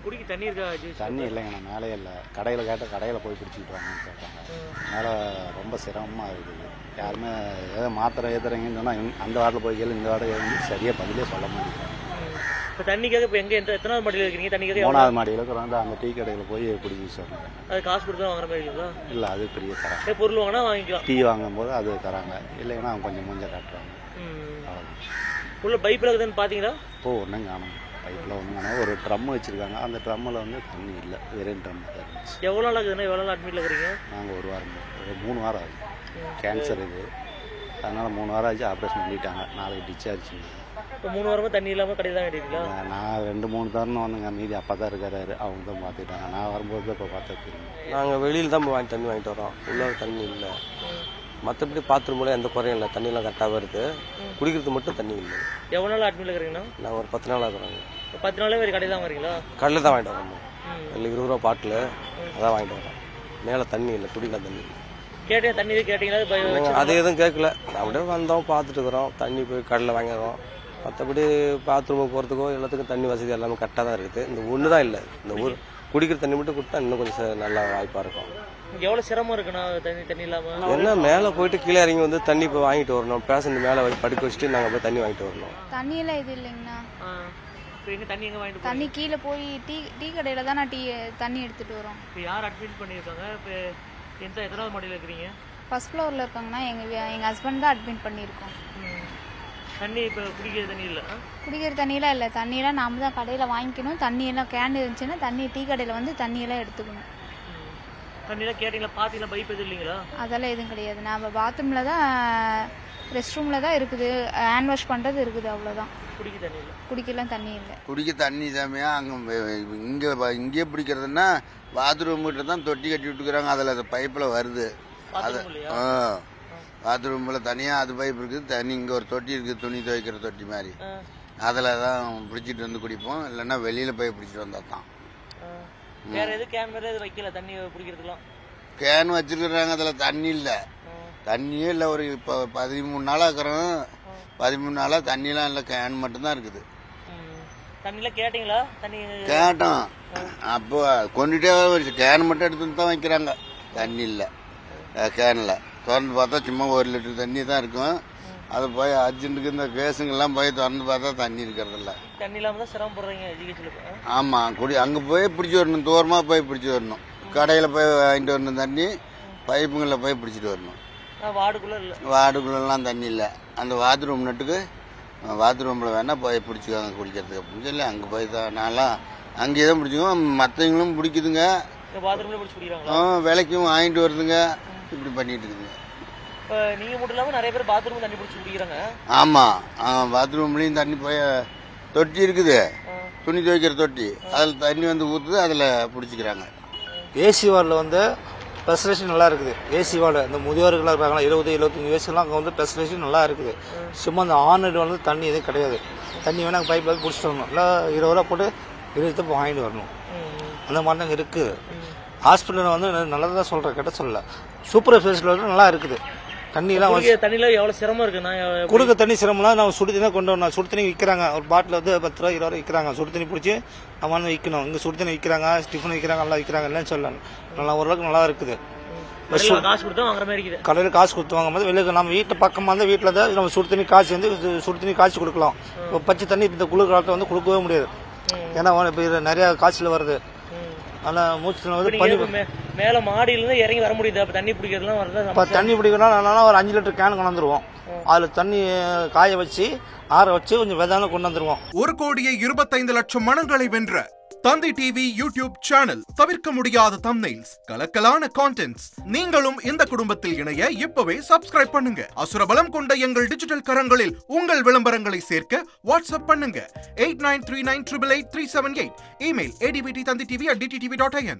குடிக்க தண்ணி இருக்கா? தண்ணி இல்லைங்கண்ணா, மேலே இல்லை. கடையில் கேட்டால் கடையில் போய் பிடிச்சிக்கிட்டு வாங்கன்னு கேட்பாங்க. மேலே ரொம்ப சிரமமாக இருக்குது. யாருமே ஏதோ மாத்திரை ஏற்றுறீங்கன்னு சொன்னால் அந்த வார்டில் போய் கேளு, இந்த வார்டில் வந்து சரியாக பதிலே சொல்ல மாட்டேங்கிறாங்க. இப்போ தண்ணிக்காக இப்போ எத்தனாவது மாடியில் இருக்கிறீங்க? தண்ணிக்காக 3வது மாடியில் இருக்கிறாங்க. அந்த டீ கடையில் போய் பிடிச்சி சொல்கிறாங்க. அது காசு கொடுத்து வாங்குற மாதிரி இருக்குங்களா? இல்லை, அது பெரிய தராங்க. பொருள் வாங்கினா வாங்கிக்கலாம். டீ வாங்கும்போது அது தராங்க, இல்லைன்னா அவங்க கொஞ்சம் மூஞ்ச காட்டுறாங்க. உள்ள பைப்பில் இருக்குதுன்னு பார்த்தீங்களா? ஒன்றும் காணும். பைப்பில் ஒன்றும் காணும். ஒரு ட்ரம் வச்சுருக்காங்க. அந்த ட்ரம்மில் வந்து தண்ணி இல்லை, வெறும் ட்ரம் தான் இருந்துச்சு. எவ்வளோ நாள் ஆகுதுன்னா எவ்வளோ நாள் அட்மிட்டில் இருக்கிறீங்க? நாங்கள் ஒரு 3 வாரம் ஆகுது. கேன்சர் இது, அதனால் 3 வாரம் ஆச்சு. ஆப்ரேஷன் பண்ணிட்டாங்க. நாளைக்கு டிஸ்சார்ஜ். இப்போ 3 வாரமாக தண்ணி இல்லாமல் கடையில் தான் வேண்டியிருக்கீங்களா? நான் 2-3 தருணம் வந்துங்க, மீதி அப்பா தான் இருக்காரு, அவங்க தான் பார்த்துட்டாங்க. நான் வரும்போது தான் இப்போ பார்த்துருக்கேன். நாங்கள் வெளியில் தான் போய் தண்ணி வாங்கிட்டு வரோம். உள்ள தண்ணி இல்லை. மற்றபடி பாத்ரூமில் எந்த குறையும் இல்லை. தண்ணியெல்லாம் கரெக்டாக வருது. குடிக்கிறது மட்டும் தண்ணி இல்லை. எவ்வளோ நாள் அட்மிட்டில் இருக்கிறீங்கன்னா? நாங்கள் ஒரு 10 நாள் ஆகுறோங்க. 10 நாளே வேறு கடையில் தான் வாங்குறீங்களா? கடையில் தான் வாங்கிட்டு வரோம். இல்லை 20 ரூபா பாட்டில் அதான் வாங்கிட்டு வரோம். மேலே தண்ணி இல்லை, குடிக்கலாம் தண்ணி இல்லை. கேட்டேன், தண்ணி கேட்டீங்களா? அது எதுவும் கேட்கல. அப்படியே வந்தோம், பார்த்துட்டு இருக்கிறோம். தண்ணி போய் கடையில் வாங்கிடுறோம். மற்றபடி பாத்ரூமுக்கு போகிறதுக்கோ எல்லாத்துக்கும் தண்ணி வசதி எல்லாமே கரெக்டாக தான் இருக்குது. இந்த ஒன்று தான் இல்லை. இந்த ஊர் குடிக்கிற தண்ணி மட்டும் கொடுத்தா இன்னும் கொஞ்சம் நல்லா வாய்ப்பாக இருக்கும். எவ்வளோ சிரமம் இருக்குண்ணா தண்ணி இல்லாமல்? என்ன மேலே போயிட்டு கீழே இறங்கி வந்து தண்ணி போய் வாங்கிட்டு வரணும். பேசண்ட் மேலே படுக்க வச்சுட்டு நாங்கள் போய் தண்ணி வாங்கிட்டு வரணும். தண்ணியெல்லாம் இது இல்லைங்கண்ணா. தண்ணி எங்கே வாங்கிட்டு? தண்ணி கீழே போய் டீ கடையில் தான் தண்ணி எடுத்துகிட்டு வரோம். இப்போ யார் அட்மிட் பண்ணியிருக்காங்க? இப்போ எத்தனாவது மாடியில் இருக்கிறீங்க? ஃபர்ஸ்ட் ஃப்ளோரில் இருக்காங்கண்ணா. எங்கள் ஹஸ்பண்ட் தான் அட்மிட் பண்ணியிருக்கோம். தண்ணி இப்போ குடிக்கிற தண்ணி இல்லை? குடிக்கிற தண்ணியெல்லாம் இல்லை. தண்ணியெல்லாம் நாம் தான் கடையில் வாங்கிக்கணும். தண்ணியெல்லாம் கேன் இருந்துச்சுன்னா டீ கடையில் வந்து தண்ணியெல்லாம் எடுத்துக்கணும். தண்ணியெல்லாம் கேட்டிங்களா? பார்த்தீங்களா? பைப் எதுவும் இல்லைங்களா? அதெல்லாம் எதுவும் கிடையாது. நாம் பாத்ரூமில் தான், ரெஸ்ட் ரூமில் தான் இருக்குது. ஹேண்ட் வாஷ் பண்ணுறது இருக்குது, அவ்வளோதான். குடிக்க தண்ணி இல்லை. குடிக்கலாம் தண்ணி இல்லை. குடிக்க தண்ணி சாமியா அங்கே இங்கே பிடிக்கிறதுன்னா பாத்ரூம் கிட்ட தான் தொட்டி கட்டி விட்டுக்கிறாங்க. அதில் பைப்பில் வருது. அது பாத்ரூமில் தனியாக அது பைப் இருக்குது. தண்ணி இங்கே ஒரு தொட்டி இருக்குது, துணி துவைக்கிற தொட்டி மாதிரி. அதில் தான் பிடிச்சிட்டு வந்து குடிப்போம். இல்லைன்னா வெளியில் போய் பிடிச்சிட்டு வந்தால் தான். வேற எது கேன் வேறு எது வைக்கல தண்ணி பிடிக்கிறதுலாம்? கேன் வச்சுருக்குறாங்க, அதில் தண்ணி இல்லை. தண்ணியே இல்லை. ஒரு இப்போ 13 நாளாக இருக்கிறோம். 13 நாளாக தண்ணிலாம் இல்லை, கேன் மட்டும்தான் இருக்குது. தண்ணியில் கேட்டிங்களா? தண்ணி கேட்டோம். அப்போ கொண்டுட்டே கேன் மட்டும் எடுத்துட்டு தான் வைக்கிறாங்க. தண்ணி இல்லை கேனில். திறந்து பார்த்தா சும்மா 1 லிட்டர் தண்ணி தான் இருக்கும். அது போய் அர்ஜென்ட்டுக்கு இந்த கேஸுங்கெல்லாம் போய் திறந்து பார்த்தா தண்ணி இருக்கிறதில்ல. தண்ணி இல்லாமல் தான் சிரமப்படுறீங்க ஜிஹெச்சில்? ஆமாம், அங்கே போய் பிடிச்சி வரணும். தூரமாக போய் பிடிச்சி வரணும். கடையில் போய் வாங்கிட்டு வரணும் தண்ணி. பைப்புங்களில் போய் பிடிச்சிட்டு வரணும். வார்டுக்குள்ளே இல்லை. வார்டுக்குள்ளெல்லாம் தண்ணி இல்லை. அந்த பாத்ரூம் நட்டுக்கு பாத்ரூமில் வேணால் போய் பிடிச்சிக்காங்க குடிக்கிறதுக்கு அப்படின்னு சொல்லி அங்கே போய் தான் நான்லாம் அங்கேயே தான் பிடிச்சிக்குவோம். மற்றவங்களும் பிடிக்குதுங்க. பாத்ரூம்லேயே பிடிச்சி குடிக்கிறாங்களா? விலைக்கும் வாங்கிட்டு வருதுங்க. இப்படி பண்ணிட்டு இருக்குங்க. இப்போ நீங்கள் மட்டும் இல்லாமல் நிறைய பேர் பாத்ரூம் தண்ணி பிடிச்சி குடிக்கிறாங்க. ஆமாம், பாத்ரூம்லேயும் தண்ணி போய் தொட்டி இருக்குது, துணி துவைக்கிற தொட்டி. அதில் தண்ணி வந்து ஊற்றுது, அதில் பிடிச்சிக்கிறாங்க. ஏசி வார்டில் வந்து ஃபெசிலிட்டி நல்லா இருக்குது. ஏசி வார்டு இந்த முதியோர்களாக இருக்காங்களா, 20-25 வயசுலாம் அங்கே வந்து ஃபெசிலிட்டி நல்லா இருக்குது. சும்மா அந்த ஆன்லைன் வந்து தண்ணி எதுவும் கிடையாது. தண்ணி வேணால் பைப்பில் பிடிச்சிட்டு வரணும். இல்லை 20 ரூபா போட்டு 20 போய் வாங்கிட்டு வரணும். அந்த மாதிரி தாங்க இருக்குது. ஹாஸ்பிட்டலில் வந்து நல்லதாக தான் சொல்கிறேன், கெட்ட சொல்லலை. சூப்பர் ஃபெசிலிட்டி நல்லா இருக்குது. தண்ணியெல்லாம் தண்ணியில் எவ்வளோ சிரமம் இருக்குண்ணா? கொடுக்க தண்ணி சிரமம்லாம் நம்ம சுடு தண்ணி கொண்டு வரணும். சுடு தண்ணி விற்கிறாங்க. ஒரு பாட்டில் வந்து 10 ரூபா 20 ரூபா விற்கிறாங்க. சுடு தண்ணி பிடிச்சி நம்ம வந்து விற்கணும். இங்கே சுடு தண்ணி விற்கிறாங்க, டிஃபன் விற்கிறாங்க, நல்லா விற்கிறாங்க. இல்லைன்னு சொல்லலாம். நல்லா ஓரளவுக்கு நல்லா இருக்குது. காசு கொடுத்தா வாங்குற மாதிரி இருக்குது. கடையில் காசு கொடுத்து வாங்கும் போது வெளியே நம்ம வீட்டு பக்கமாக இருந்தால் வீட்டில் தான் நம்ம சுடு தண்ணி காய்ச்சி வந்து சுடு தண்ணி காய்ச்சி கொடுக்கலாம். இப்போ பச்சை தண்ணி இந்த குளிர் காலத்தில் வந்து கொடுக்கவே முடியாது. ஏன்னா இப்போ நிறையா காய்ச்சல் வருது. ஆனால் மூச்சு வந்து பண்ணி மேலே மாடியிலேருந்து இறங்கி வர முடியுது. அப்போ தண்ணி பிடிக்கிறதுலாம் வருது. இப்போ தண்ணி பிடிக்கணும். நல்லா ஒரு 5 லிட்டர் கேன் கொண்டு வந்துருவோம். அதில் தண்ணி காய வச்சு ஆற வச்சு கொஞ்சம் வெதான கொண்டு வந்துருவோம். 1,25,00,000 மனங்களை வென்ற தந்தி டிவி யூடியூப் சேனல். தவிர்க்க முடியாத தம்ப்நெயில்ஸ், கலக்கலான கான்டென்ட்ஸ். நீங்களும் இந்த குடும்பத்தில் இணைய இப்பவே சப்ஸ்கிரைப் பண்ணுங்க. அசுரபலம் கொண்ட எங்கள் டிஜிட்டல் கரங்களில் உங்கள் விளம்பரங்களை சேர்க்க வாட்ஸ்அப் பண்ணுங்க. 8939888378. Email advtthanditv@dttv.in.